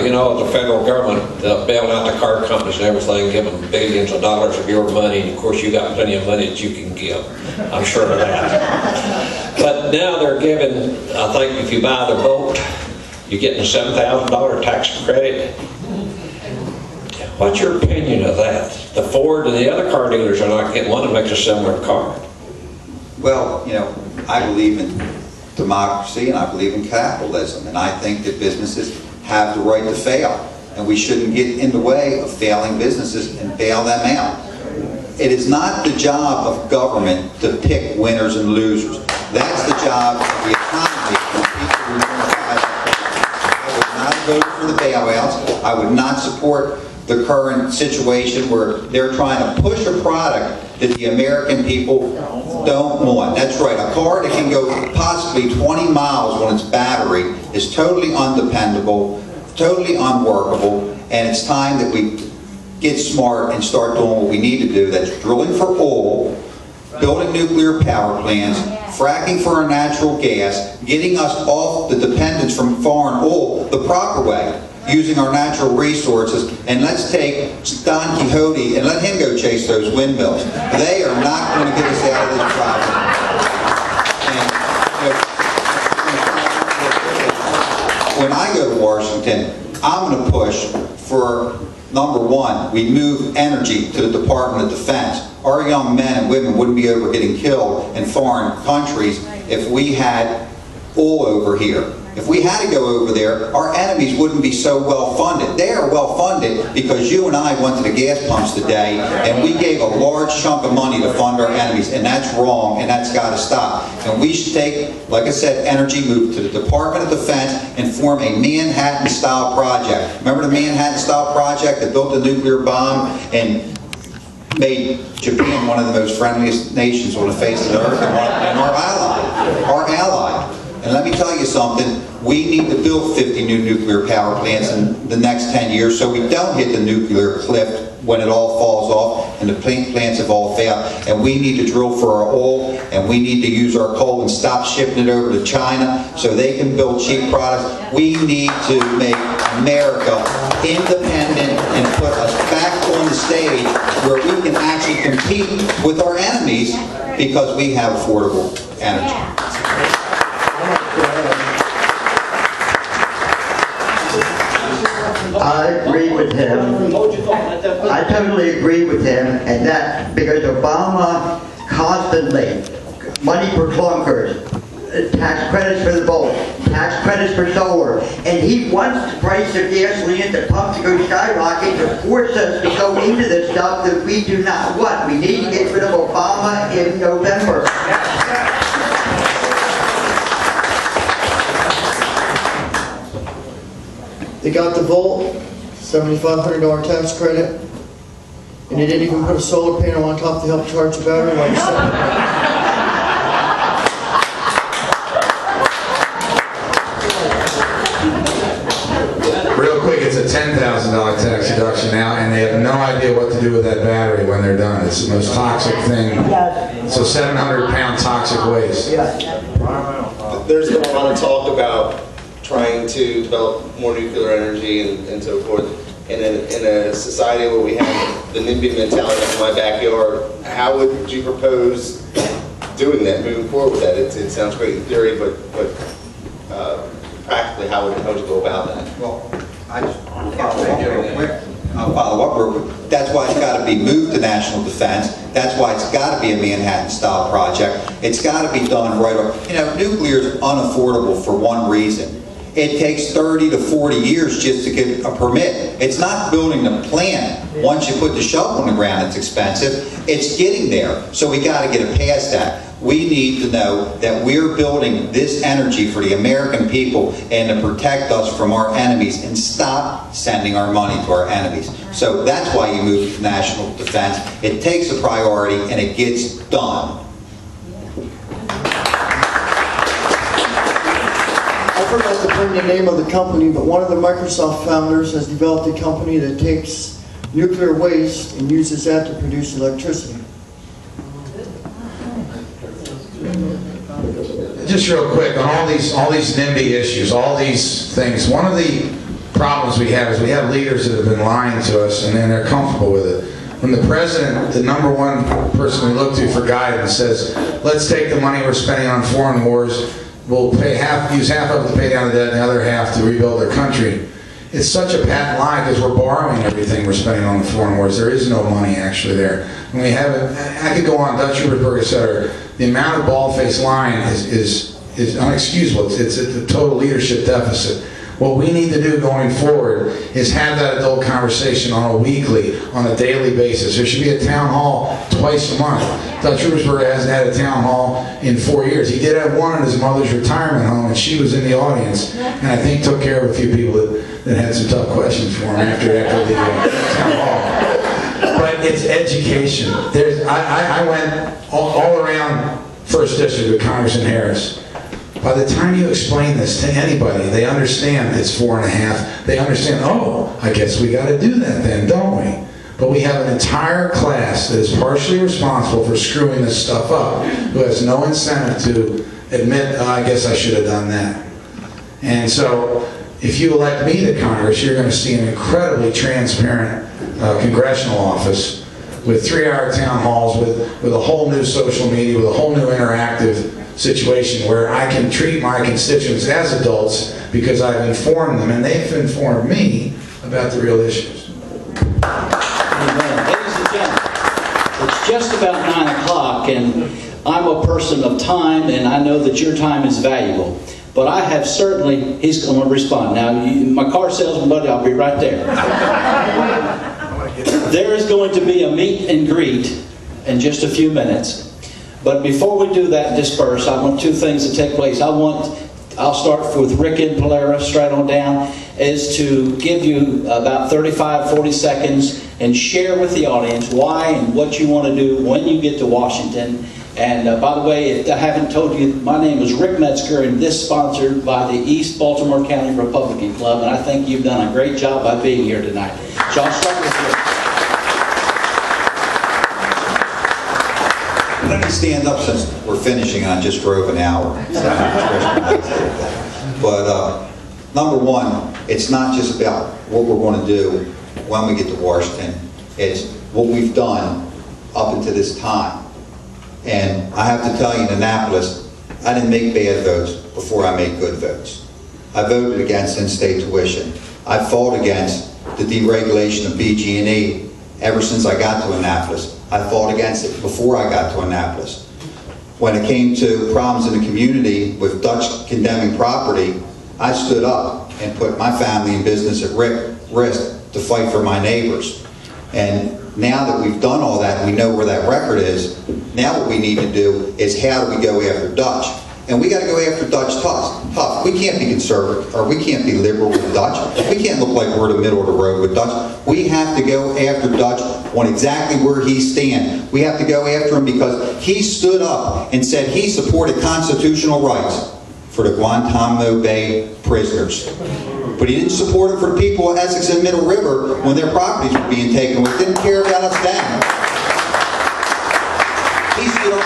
You know, the federal government bailed out the car companies and everything, giving billions of dollars of your money, and of course you got plenty of money that you can give. I'm sure of that. But now they're giving, I think if you buy the boat, you're getting a $7,000 tax credit. What's your opinion of that? The Ford and the other car dealers are not getting one that makes a similar car. Well, you know, I believe in democracy and I believe in capitalism, and I think that businesses have the right to fail, and we shouldn't get in the way of failing businesses and bail them out. It is not the job of government to pick winners and losers. That's the job of the economy. I would not vote for the bailouts. I would not support the current situation where they're trying to push a product that the American people don't want. That's right, a car that can go possibly 20 miles on its battery is totally undependable, totally unworkable, and it's time that we get smart and start doing what we need to do. That's drilling for oil, building nuclear power plants, fracking for our natural gas, getting us off the dependence from foreign oil the proper way. using our natural resources, and let's take Don Quixote and let him go chase those windmills. They are not going to get us out of this problem. And, when I go to Washington, I'm going to push for, number one, we move energy to the Department of Defense. Our young men and women wouldn't be over getting killed in foreign countries if we had oil over here. If we had to go over there, our enemies wouldn't be so well funded. They are well funded because you and I went to the gas pumps today and we gave a large chunk of money to fund our enemies, and that's wrong, and that's got to stop. And we should take, like I said, energy, move to the Department of Defense and form a Manhattan-style project. Remember the Manhattan-style project that built the nuclear bomb and made Japan one of the most friendliest nations on the face of the earth, and our ally. And let me tell you something, we need to build 50 new nuclear power plants in the next 10 years so we don't hit the nuclear cliff when it all falls off and the plants have all failed. And we need to drill for our oil, and we need to use our coal and stop shipping it over to China so they can build cheap products. We need to make America independent and put us back on the stage where we can actually compete with our enemies because we have affordable energy. I agree with him. I totally agree with him, and that because Obama constantly, money for clunkers, tax credits for the vote, tax credits for solar, and he wants the price of gasoline at the pump to go skyrocket to force us to go into the stuff that we do not want. We need to get rid of Obama in November. They got the Volt, $7,500 tax credit, and they didn't even put a solar panel on top to help charge the battery like you said. Real quick, it's a $10,000 tax deduction now, and they have no idea what to do with that battery when they're done. It's the most toxic thing. It's a 700-pound toxic waste. There's been a lot of talk about trying to develop more nuclear energy and so forth. And in a society where we have the NIMBY mentality in my backyard, how would you propose doing that, moving forward with that? It sounds great in theory, but practically, how would you go about that? Well, I'll follow up real quick. That's why it's got to be moved to national defense. That's why it's got to be a Manhattan-style project. It's got to be done right away. You know, nuclear is unaffordable for one reason. It takes 30 to 40 years just to get a permit. It's not building the plant. Once you put the shovel in the ground, it's expensive. It's getting there. So we got to get it past that. We need to know that we're building this energy for the American people and to protect us from our enemies and stop sending our money to our enemies. So that's why you move to national defense. It takes a priority and it gets done. I forgot to bring the name of the company, but one of the Microsoft founders has developed a company that takes nuclear waste and uses that to produce electricity. Just real quick, on all these NIMBY issues, all these things, one of the problems we have is we have leaders that have been lying to us and then they're comfortable with it. When the president, the number one person we look to for guidance, says, let's take the money we're spending on foreign wars, we'll use half of it to pay down the debt and the other half to rebuild their country. It's such a patent lie because we're borrowing everything we're spending on the foreign wars. There is no money actually there. And we have it, I could go on, Dutch Rubersberg, etc. The amount of bald-faced lying is unexcusable. It's a total leadership deficit. What we need to do going forward is have that adult conversation on a weekly, on a daily basis. There should be a town hall twice a month. Dutch Rubersberg hasn't had a town hall in 4 years. He did have one at his mother's retirement home, and she was in the audience, and I think took care of a few people that had some tough questions for him after the town hall. But it's education. I went all around First District with Congressman Harris. By the time you explain this to anybody, they understand it's 4.5. They understand, oh, I guess we got to do that then, don't we? But we have an entire class that is partially responsible for screwing this stuff up, who has no incentive to admit, oh, I guess I should have done that. And so if you elect me to Congress, you're going to see an incredibly transparent congressional office with 3-hour town halls, with a whole new social media, with a whole new interactive situation where I can treat my constituents as adults because I've informed them and they've informed me about the real issues. Amen. Ladies and gentlemen, it's just about 9 o'clock, and I'm a person of time, and I know that your time is valuable. But I have certainly, he's going to respond. Now, my car salesman buddy, I'll be right there. There is going to be a meet and greet in just a few minutes. But before we do that disperse, I want two things to take place. I'll start with Rick and Polera, straight on down, is to give you about 35, 40 seconds and share with the audience why and what you want to do when you get to Washington. And by the way, if I haven't told you, my name is Rick Metzger, and this is sponsored by the East Baltimore County Republican Club, and I think you've done a great job by being here tonight. So I'll start with you. Let me stand up since we're finishing. I just drove an hour. But number one, it's not just about what we're going to do when we get to Washington. It's what we've done up until this time. And I have to tell you, in Annapolis, I didn't make bad votes before I made good votes. I voted against in-state tuition. I fought against the deregulation of BG&E ever since I got to Annapolis. I fought against it before I got to Annapolis. When it came to problems in the community with Dutch condemning property, I stood up and put my family and business at risk to fight for my neighbors. And now that we've done all that and we know where that record is, now what we need to do is how do we go after Dutch? And we got to go after Dutch tough. We can't be conservative, or we can't be liberal with Dutch. We can't look like we're in the middle of the road with Dutch. We have to go after Dutch on exactly where he stands. We have to go after him because he stood up and said he supported constitutional rights for the Guantanamo Bay prisoners. But he didn't support it for the people of Essex and Middle River when their properties were being taken away. He didn't care about us then. He stood up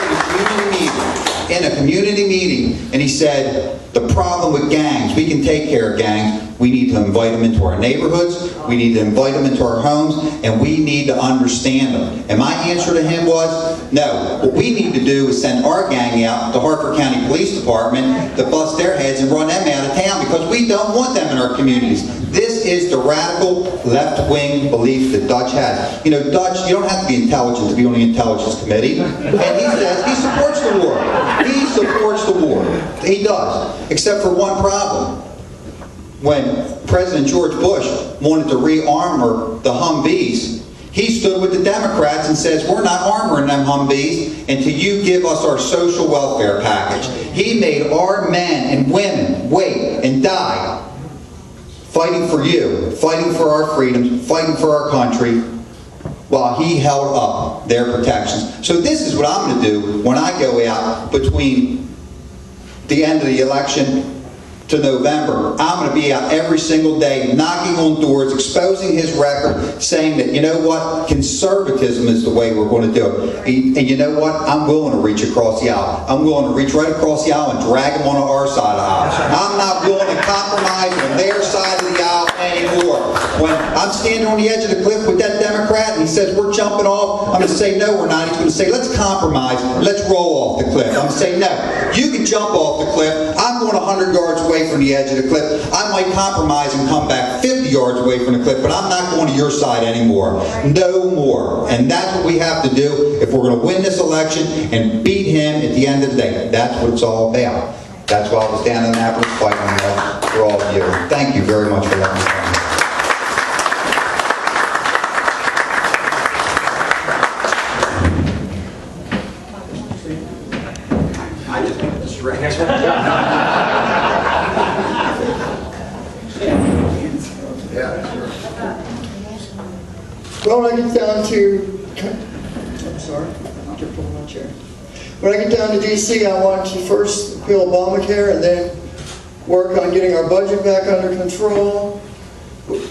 in a community meeting, and he said, the problem with gangs, we can take care of gangs. We need to invite them into our neighborhoods. We need to invite them into our homes, and we need to understand them. And my answer to him was, no. What we need to do is send our gang out to Harford County Police Department to bust their heads and run them out of town because we don't want them in our communities. This is the radical left-wing belief that Dutch has. You know, Dutch, you don't have to be intelligent to be on the Intelligence Committee. And he says he supports the war. He supports the war. He does. Except for one problem. When President George Bush wanted to re-armor the Humvees, he stood with the Democrats and says, we're not armoring them Humvees until you give us our social welfare package. He made our men and women wait and die fighting for you, fighting for our freedoms, fighting for our country, while he held up their protections. So this is what I'm going to do when I go out between the end of the election to November. I'm going to be out every single day knocking on doors, exposing his record, saying that, you know what, conservatism is the way we're going to do it. And you know what, I'm willing to reach across the aisle. I'm willing to reach right across the aisle and drag them on our side of the aisle. I'm not willing to compromise on their side of the aisle anymore. When I'm standing on the edge of the cliff with that Democrat and he says, we're jumping off, I'm going to say, no, we're not. He's going to say, let's compromise. Let's roll off the cliff. I'm going to say, no, you can jump off the cliff. I'm going 100 yards away from the edge of the cliff. I might compromise and come back 50 yards away from the cliff, but I'm not going to your side anymore. No more. And that's what we have to do if we're going to win this election and beat him at the end of the day. That's what it's all about. That's why I was down in Annapolis fighting for all of you. Thank you very much for letting me come. I just want to distract. Well, when I get down to, I'm sorry, I kept pulling my chair. When I get down to D.C., I want to first repeal Obamacare and then work on getting our budget back under control,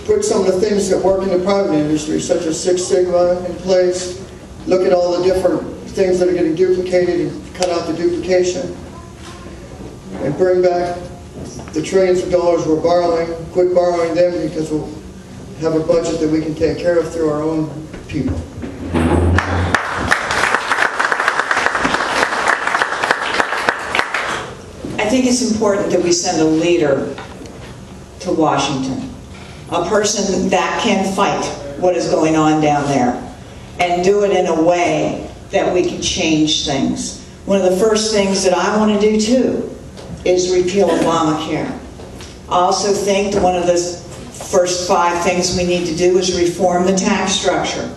put some of the things that work in the private industry, such as Six Sigma, in place, look at all the different things that are getting duplicated and cut out the duplication, and bring back the trillions of dollars we're borrowing, quit borrowing them because we'll have a budget that we can take care of through our own people. I think it's important that we send a leader to Washington, a person that can fight what is going on down there and do it in a way that we can change things. One of the first things that I want to do too is repeal Obamacare. I also think that one of the first 5 things we need to do is reform the tax structure.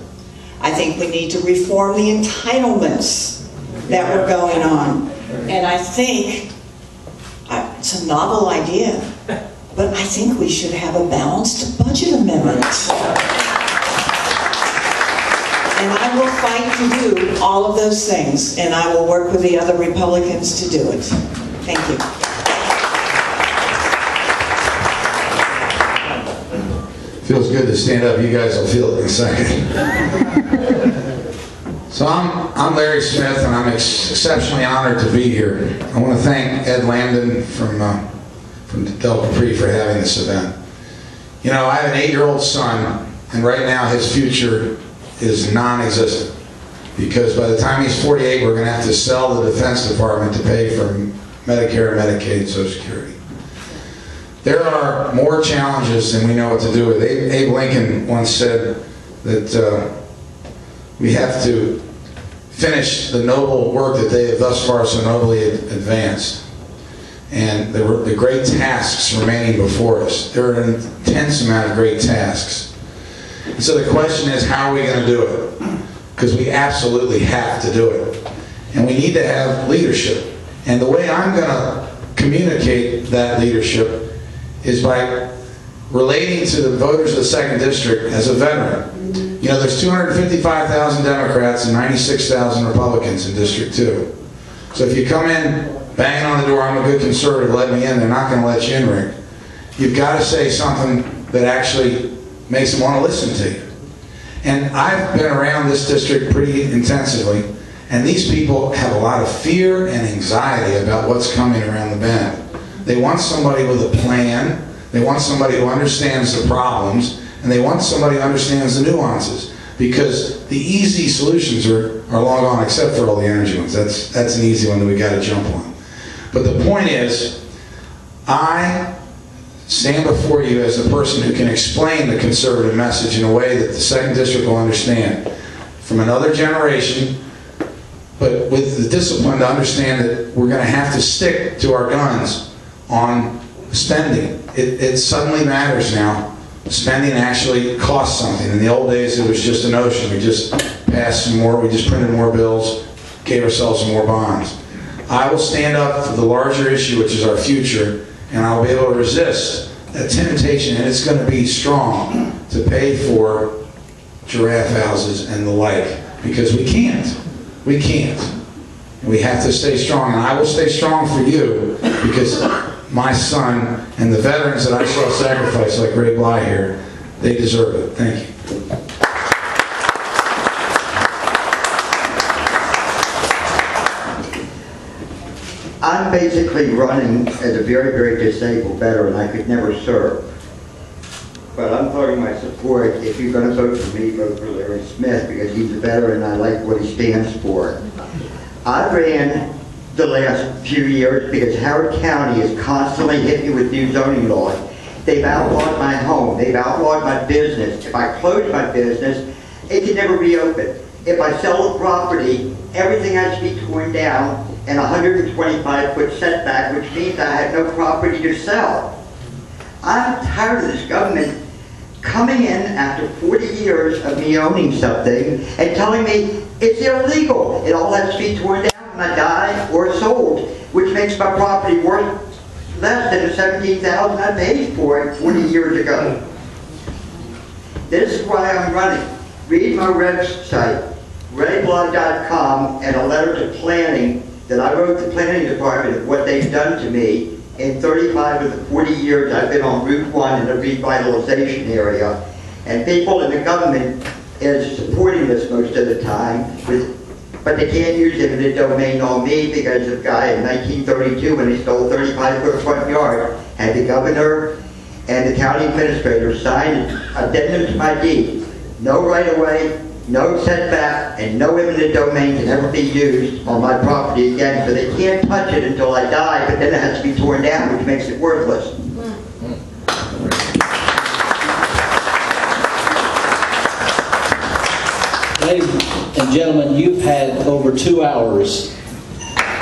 I think we need to reform the entitlements that were going on. And I think it's a novel idea, but I think we should have a balanced budget amendment. And I will fight to do all of those things, and I will work with the other Republicans to do it. Thank you. Feels good to stand up. You guys will feel it in a second. So I'm Larry Smith, and I'm exceptionally honored to be here. I want to thank Ed Landon from Del Capri for having this event. You know, I have an 8-year-old son, and right now his future is non-existent, because by the time he's 48, we're going to have to sell the Defense Department to pay for Medicare, Medicaid, and Social Security. There are more challenges than we know what to do with. Abe Lincoln once said that we have to finish the noble work that they have thus far so nobly advanced. And there were the great tasks remaining before us. There are an intense amount of great tasks. And so the question is, how are we going to do it? Because we absolutely have to do it. And we need to have leadership. And the way I'm going to communicate that leadership is by relating to the voters of the 2nd District as a veteran. You know, there's 255,000 Democrats and 96,000 Republicans in District 2. So if you come in banging on the door, I'm a good conservative, let me in, they're not going to let you in, Rick. You've got to say something that actually makes them want to listen to you. And I've been around this district pretty intensively, and these people have a lot of fear and anxiety about what's coming around the bend. They want somebody with a plan, they want somebody who understands the problems, and they want somebody who understands the nuances, because the easy solutions are long gone, except for all the energy ones. That's an easy one that we got to jump on. But the point is, I stand before you as a person who can explain the conservative message in a way that the 2nd District will understand, from another generation, but with the discipline to understand that we're going to have to stick to our guns on spending. It suddenly matters now. Spending actually costs something. In the old days, it was just a notion. We just passed some more, we just printed more bills, gave ourselves some more bonds. I will stand up for the larger issue, which is our future, and I'll be able to resist that temptation, and it's going to be strong, to pay for giraffe houses and the like, because we can't. We can't. We have to stay strong, and I will stay strong for you, because my son and the veterans that I saw sacrifice, like Ray Bly here, they deserve it. Thank you. I'm basically running as a very, very disabled veteran. I could never serve. But I'm voting my support. If you're going to vote for me, vote for Larry Smith, because he's a veteran and I like what he stands for. I ran the last few years because Howard County has constantly hit me with new zoning laws. They've outlawed my home. They've outlawed my business. If I close my business, it can never reopen. If I sell a property, everything has to be torn down and a 125-foot setback, which means I have no property to sell. I'm tired of this government coming in after 40 years of me owning something and telling me it's illegal. It all has to be torn down when I die or sold, which makes my property worth less than the $17,000 I paid for it 40 years ago. This is why I'm running. Read my website, raybly.com, and a letter to planning that I wrote the planning department of what they've done to me in 35 of the 40 years I've been on Route 1 in the revitalization area. And people in the government is supporting this most of the time with but they can't use eminent domain on me because the guy in 1932, when he stole 35-foot front yard, had the governor and the county administrator sign an addendum to my deed. No right-of-way, no setback, and no eminent domain can ever be used on my property again, so they can't touch it until I die, but then it has to be torn down, which makes it worthless. Ladies and gentlemen, you've had over 2 hours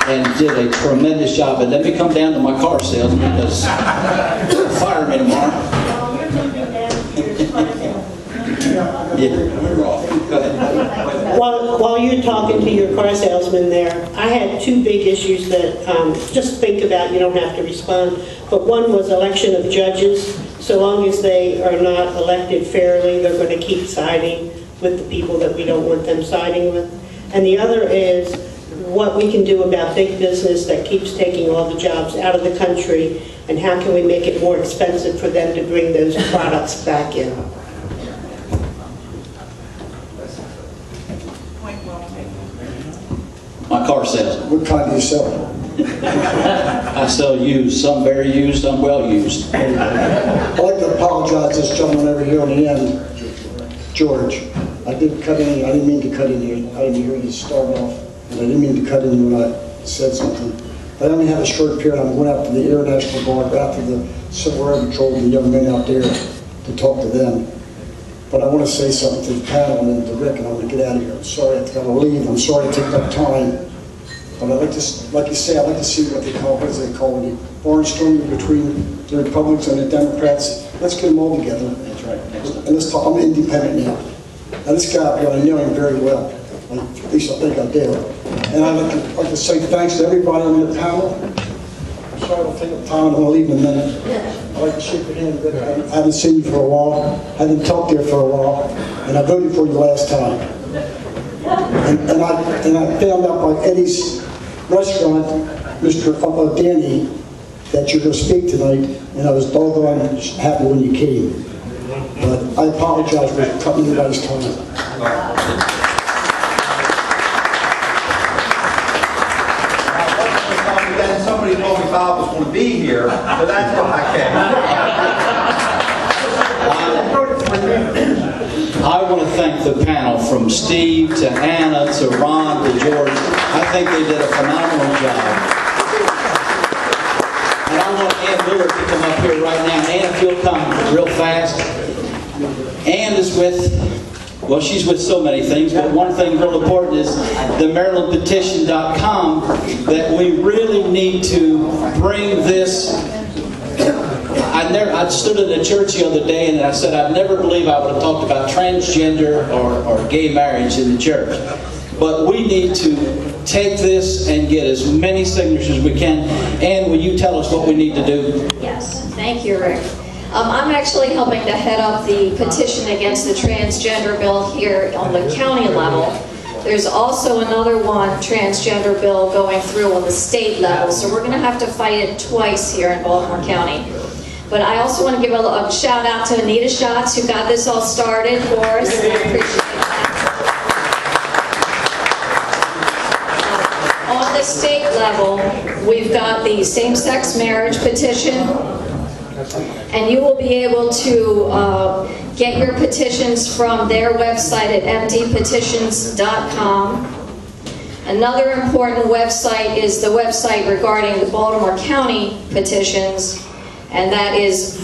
and did a tremendous job. And let me come down to my car sales because fire me tomorrow. While you're talking to your car salesman there, I had 2 big issues that just think about, you don't have to respond. But one was election of judges. So long as they are not elected fairly, they're going to keep siding with the people that we don't want them siding with. And the other is what we can do about big business that keeps taking all the jobs out of the country, and how can we make it more expensive for them to bring those products back in. My car sales. What kind do you sell? I sell used, some very used, some well used. I'd like to apologize to this gentleman over here on the end, George. I didn't cut in. I didn't mean to cut in here. I didn't hear you start off, and I didn't mean to cut in when I said something. But I only have a short period. I'm going out to the International Guard, after the Civil Air Patrol, the young men out there, to talk to them. But I want to say something to the panel and to Rick, and I'm going to get out of here. I'm sorry I have to leave. I'm sorry to take up time. But I'd like to, like you say, I'd like to see what they call it, barnstorming between the Republicans and the Democrats. Let's get them all together. That's right. And let's talk. I'm independent now. Now this guy, I know him very well. At least I think I do. And I'd like to say thanks to everybody on the panel. I'm sorry I'll take up time. I'm going to leave in a minute. I'd like to shake your hand. I haven't seen you for a while. I haven't talked there for a while. And I voted for you last time. And I found out by Eddie's restaurant, Mr. Danny, that you're going to speak tonight. And I was doggone happy when you came. But I apologize for cutting everybody's time. Somebody told me Bob was going to be here, so that's why I came. I want to thank the panel, from Steve to Anna to Ron to George. I think they did a phenomenal job. And I want Ann Miller to come up here right now. Ann, if you'll come real fast. Ann is with, well, she's with so many things, but one thing real important is the MarylandPetition.com, that we really need to bring this. I stood in a church the other day and I said I'd never believe I would have talked about transgender or gay marriage in the church. But we need to take this and get as many signatures as we can. Ann, will you tell us what we need to do? Yes, thank you, Rick. I'm actually helping to head up the petition against the transgender bill here on the county level. There's also another one, transgender bill, going through on the state level, so we're going to have to fight it twice here in Baltimore County. But I also want to give a shout out to Anita Schatz, who got this all started for us, and I appreciate that. On the state level, we've got the same-sex marriage petition, and you will be able to get your petitions from their website at mdpetitions.com. Another important website is the website regarding the Baltimore County petitions, and that is